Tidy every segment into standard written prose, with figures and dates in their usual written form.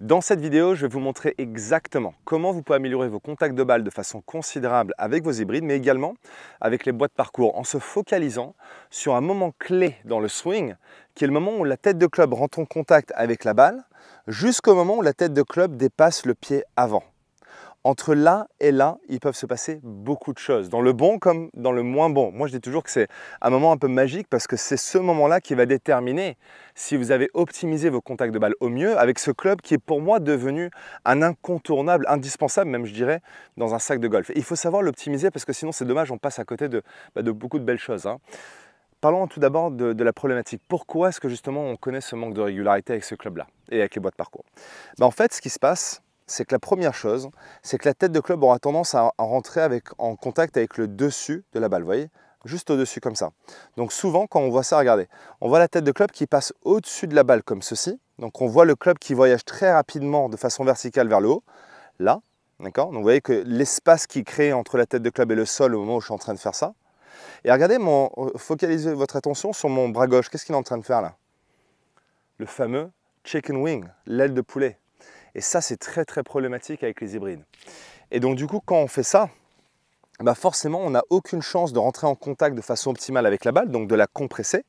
Dans cette vidéo, je vais vous montrer exactement comment vous pouvez améliorer vos contacts de balle de façon considérable avec vos hybrides, mais également avec les boîtes parcours, en se focalisant sur un moment clé dans le swing, qui est le moment où la tête de club rentre en contact avec la balle, jusqu'au moment où la tête de club dépasse le pied avant. Entre là et là, il peut se passer beaucoup de choses, dans le bon comme dans le moins bon. Moi, je dis toujours que c'est un moment un peu magique parce que c'est ce moment-là qui va déterminer si vous avez optimisé vos contacts de balle au mieux avec ce club qui est pour moi devenu un incontournable, indispensable même, je dirais, dans un sac de golf. Et il faut savoir l'optimiser parce que sinon, c'est dommage, on passe à côté de beaucoup de belles choses. Parlons tout d'abord de la problématique. Pourquoi est-ce que justement on connaît ce manque de régularité avec ce club-là et avec les boîtes parcours? En fait, ce qui se passe, c'est que la première chose, c'est que la tête de club aura tendance à rentrer en contact avec le dessus de la balle, vous voyez, juste au-dessus comme ça. Donc souvent, quand on voit ça, regardez, on voit la tête de club qui passe au-dessus de la balle comme ceci. Donc on voit le club qui voyage très rapidement de façon verticale vers le haut, là, d'accord. Donc vous voyez que l'espace qui crée entre la tête de club et le sol au moment où je suis en train de faire ça. Et regardez, focalisez votre attention sur mon bras gauche. Qu'est-ce qu'il est en train de faire là? Le fameux chicken wing, l'aile de poulet. Et ça, c'est très très problématique avec les hybrides. Et donc du coup, quand on fait ça, forcément, on n'a aucune chance de rentrer en contact de façon optimale avec la balle, donc de la compresser.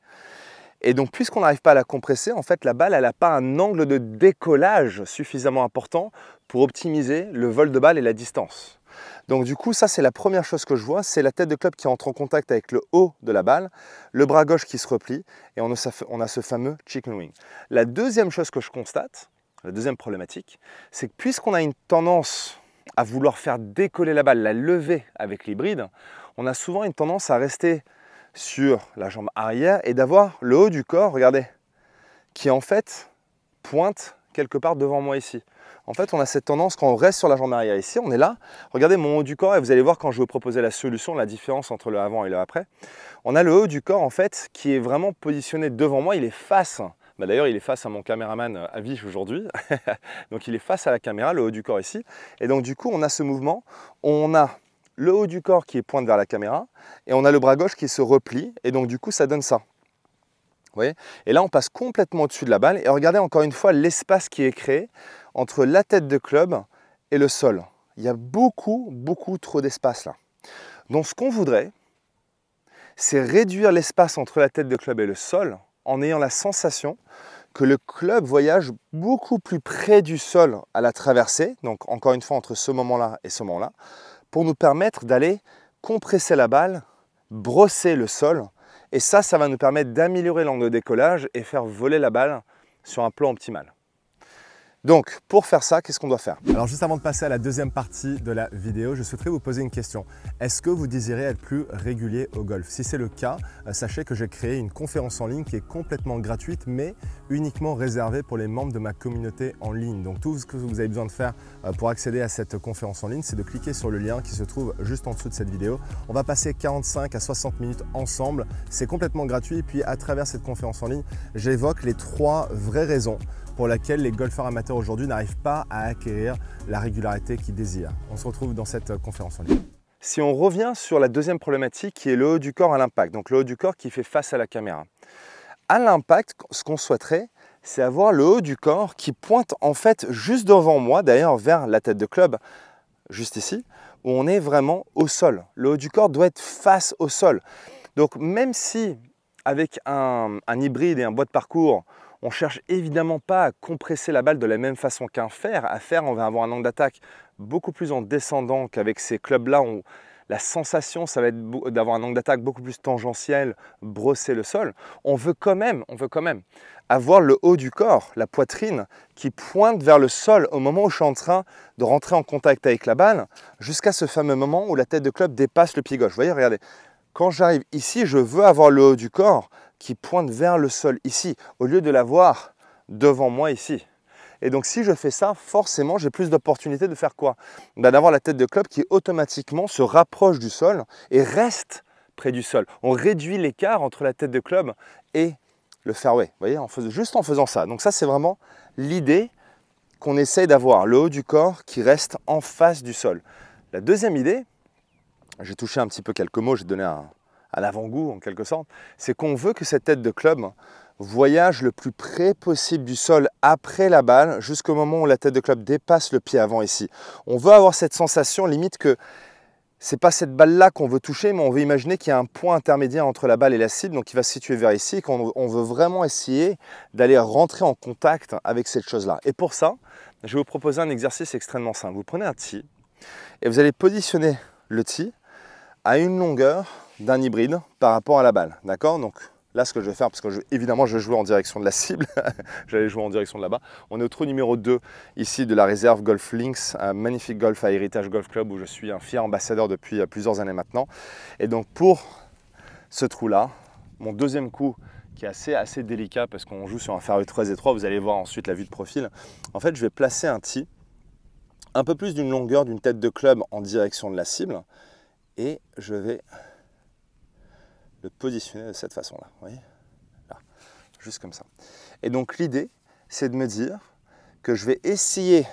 Et donc, puisqu'on n'arrive pas à la compresser, en fait, la balle, elle n'a pas un angle de décollage suffisamment important pour optimiser le vol de balle et la distance. Donc du coup, ça, c'est la première chose que je vois, c'est la tête de club qui entre en contact avec le haut de la balle, le bras gauche qui se replie, et on a ce fameux chicken wing. La deuxième chose que je constate, la deuxième problématique, c'est que puisqu'on a une tendance à vouloir faire décoller la balle, la lever avec l'hybride, on a souvent une tendance à rester sur la jambe arrière et d'avoir le haut du corps, regardez, qui en fait pointe quelque part devant moi ici. En fait, on a cette tendance, quand on reste sur la jambe arrière ici, on est là, regardez mon haut du corps et vous allez voir quand je vais vous proposer la solution, la différence entre le avant et le après. On a le haut du corps en fait qui est vraiment positionné devant moi, il est face. D'ailleurs, il est face à mon caméraman à vie aujourd'hui. Donc, il est face à la caméra, le haut du corps ici. Et donc, du coup, on a ce mouvement. On a le haut du corps qui est pointe vers la caméra et on a le bras gauche qui se replie. Et donc, du coup, ça donne ça. Vous voyez? Et là, on passe complètement au-dessus de la balle. Et regardez encore une fois l'espace qui est créé entre la tête de club et le sol. Il y a beaucoup, beaucoup trop d'espace là. Donc, ce qu'on voudrait, c'est réduire l'espace entre la tête de club et le sol en ayant la sensation que le club voyage beaucoup plus près du sol à la traversée, donc encore une fois entre ce moment-là et ce moment-là, pour nous permettre d'aller compresser la balle, brosser le sol, et ça va nous permettre d'améliorer l'angle de décollage et faire voler la balle sur un plan optimal. Donc, pour faire ça, qu'est-ce qu'on doit faire? Alors juste avant de passer à la deuxième partie de la vidéo, je souhaiterais vous poser une question. Est-ce que vous désirez être plus régulier au golf? Si c'est le cas, sachez que j'ai créé une conférence en ligne qui est complètement gratuite, mais uniquement réservée pour les membres de ma communauté en ligne. Donc tout ce que vous avez besoin de faire pour accéder à cette conférence en ligne, c'est de cliquer sur le lien qui se trouve juste en dessous de cette vidéo. On va passer 45 à 60 minutes ensemble. C'est complètement gratuit. Et puis à travers cette conférence en ligne, j'évoque les 3 vraies raisons pour laquelle les golfeurs amateurs aujourd'hui n'arrivent pas à acquérir la régularité qu'ils désirent. On se retrouve dans cette conférence en ligne. Si on revient sur la deuxième problématique qui est le haut du corps à l'impact, donc le haut du corps qui fait face à la caméra. À l'impact, ce qu'on souhaiterait, c'est avoir le haut du corps qui pointe en fait juste devant moi, d'ailleurs vers la tête de club, juste ici, où on est vraiment au sol. Le haut du corps doit être face au sol. Donc même si avec un hybride et un bois de parcours, on ne cherche évidemment pas à compresser la balle de la même façon qu'un fer. À fer, on va avoir un angle d'attaque beaucoup plus en descendant qu'avec ces clubs-là. La sensation, ça va être d'avoir un angle d'attaque beaucoup plus tangentiel, brosser le sol. On veut quand même avoir le haut du corps, la poitrine, qui pointe vers le sol au moment où je suis en train de rentrer en contact avec la balle, jusqu'à ce fameux moment où la tête de club dépasse le pied gauche. Vous voyez, regardez. Quand j'arrive ici, je veux avoir le haut du corps qui pointe vers le sol ici, au lieu de l'avoir devant moi ici. Et donc si je fais ça, forcément, j'ai plus d'opportunités de faire quoi? D'avoir la tête de club qui automatiquement se rapproche du sol et reste près du sol. On réduit l'écart entre la tête de club et le fairway, vous voyez, juste en faisant ça. Donc ça, c'est vraiment l'idée qu'on essaye d'avoir, le haut du corps qui reste en face du sol. La deuxième idée, j'ai touché un petit peu quelques mots, j'ai donné un avant-goût en quelque sorte, c'est qu'on veut que cette tête de club voyage le plus près possible du sol après la balle jusqu'au moment où la tête de club dépasse le pied avant ici. On veut avoir cette sensation limite que c'est pas cette balle-là qu'on veut toucher, mais on veut imaginer qu'il y a un point intermédiaire entre la balle et la cible, donc qui va se situer vers ici, et qu'on veut vraiment essayer d'aller rentrer en contact avec cette chose-là. Et pour ça, je vais vous proposer un exercice extrêmement simple. Vous prenez un tee et vous allez positionner le tee à une longueur d'un hybride par rapport à la balle. D'accord? Donc là, ce que je vais faire, parce que évidemment, je vais jouer en direction de la cible, j'allais jouer en direction de là-bas. On est au trou numéro 2 ici de la réserve Golf Links, un magnifique golf à Heritage Golf Club où je suis un fier ambassadeur depuis plusieurs années maintenant. Et donc pour ce trou-là, mon deuxième coup qui est assez délicat parce qu'on joue sur un fairway très étroit, vous allez voir ensuite la vue de profil. En fait, je vais placer un tee un peu plus d'une longueur d'une tête de club en direction de la cible et je vais le positionner de cette façon-là, vous voyez, là, juste comme ça. Et donc l'idée, c'est de me dire que je vais essayer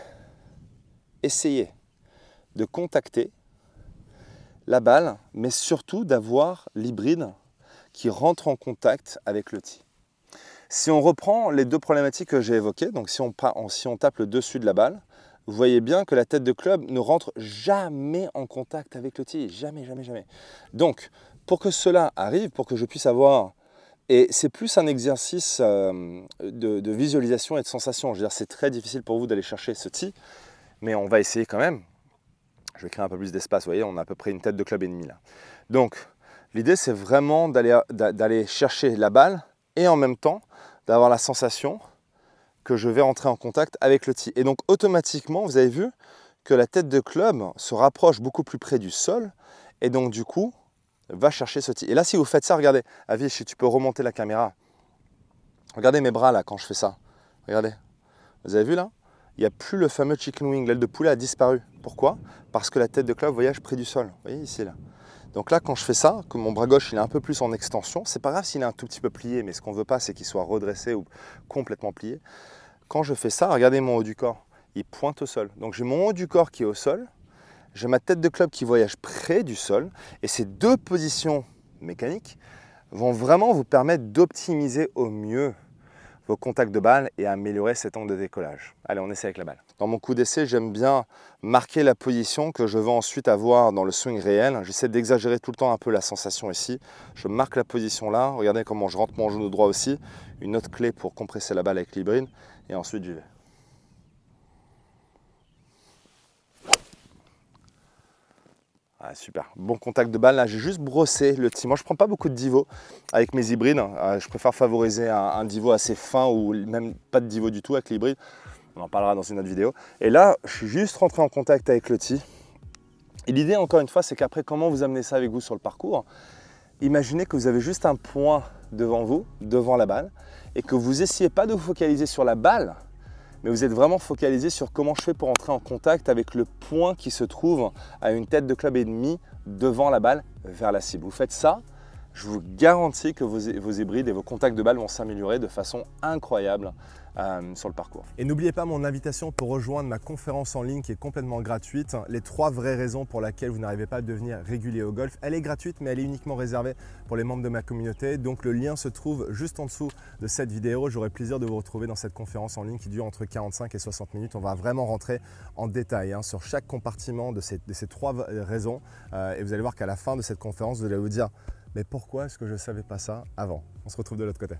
de contacter la balle, mais surtout d'avoir l'hybride qui rentre en contact avec le tee. Si on reprend les deux problématiques que j'ai évoquées, donc si on tape le dessus de la balle, vous voyez bien que la tête de club ne rentre jamais en contact avec le tee, jamais, jamais, jamais. Donc, pour que cela arrive, pour que je puisse avoir, et c'est plus un exercice de visualisation et de sensation, je veux dire c'est très difficile pour vous d'aller chercher ce tee, mais on va essayer quand même. Je vais créer un peu plus d'espace, vous voyez, on a à peu près une tête de club et demie là. Donc, l'idée c'est vraiment d'aller chercher la balle et en même temps d'avoir la sensation que je vais rentrer en contact avec le tee. Et donc automatiquement, vous avez vu que la tête de club se rapproche beaucoup plus près du sol et donc du coup, va chercher ce tee. Et là, si vous faites ça, regardez, Avish, si tu peux remonter la caméra. Regardez mes bras là quand je fais ça. Regardez. Vous avez vu là? Il n'y a plus le fameux chicken wing. L'aile de poulet a disparu. Pourquoi? Parce que la tête de club voyage près du sol. Vous voyez ici là. Donc là, quand je fais ça, que mon bras gauche il est un peu plus en extension, c'est pas grave s'il est un tout petit peu plié, mais ce qu'on veut pas, c'est qu'il soit redressé ou complètement plié. Quand je fais ça, regardez mon haut du corps. Il pointe au sol. Donc j'ai mon haut du corps qui est au sol. J'ai ma tête de club qui voyage près du sol et ces deux positions mécaniques vont vraiment vous permettre d'optimiser au mieux vos contacts de balle et améliorer cet angle de décollage. Allez, on essaie avec la balle. Dans mon coup d'essai, j'aime bien marquer la position que je veux ensuite avoir dans le swing réel. J'essaie d'exagérer tout le temps un peu la sensation ici. Je marque la position là. Regardez comment je rentre mon genou droit aussi. Une autre clé pour compresser la balle avec l'hybride. Et ensuite, j'y vais. Ah, super, bon contact de balle. Là, j'ai juste brossé le tee. Moi, je ne prends pas beaucoup de divo avec mes hybrides. Je préfère favoriser un divo assez fin ou même pas de divo du tout avec l'hybride. On en parlera dans une autre vidéo. Et là, je suis juste rentré en contact avec le tee. Et l'idée, encore une fois, c'est qu'après, comment vous amenez ça avec vous sur le parcours? Imaginez que vous avez juste un point devant vous, devant la balle, et que vous n'essayez pas de vous focaliser sur la balle, mais vous êtes vraiment focalisé sur comment je fais pour entrer en contact avec le point qui se trouve à une tête de club et demi devant la balle vers la cible. Vous faites ça, je vous garantis que vos hybrides et vos contacts de balle vont s'améliorer de façon incroyable sur le parcours. Et n'oubliez pas mon invitation pour rejoindre ma conférence en ligne qui est complètement gratuite. Les 3 vraies raisons pour lesquelles vous n'arrivez pas à devenir régulier au golf. Elle est gratuite, mais elle est uniquement réservée pour les membres de ma communauté. Donc le lien se trouve juste en dessous de cette vidéo. J'aurai plaisir de vous retrouver dans cette conférence en ligne qui dure entre 45 et 60 minutes. On va vraiment rentrer en détail sur chaque compartiment de ces 3 raisons. Et vous allez voir qu'à la fin de cette conférence, vous allez vous dire « Mais pourquoi est-ce que je ne savais pas ça avant ?» On se retrouve de l'autre côté.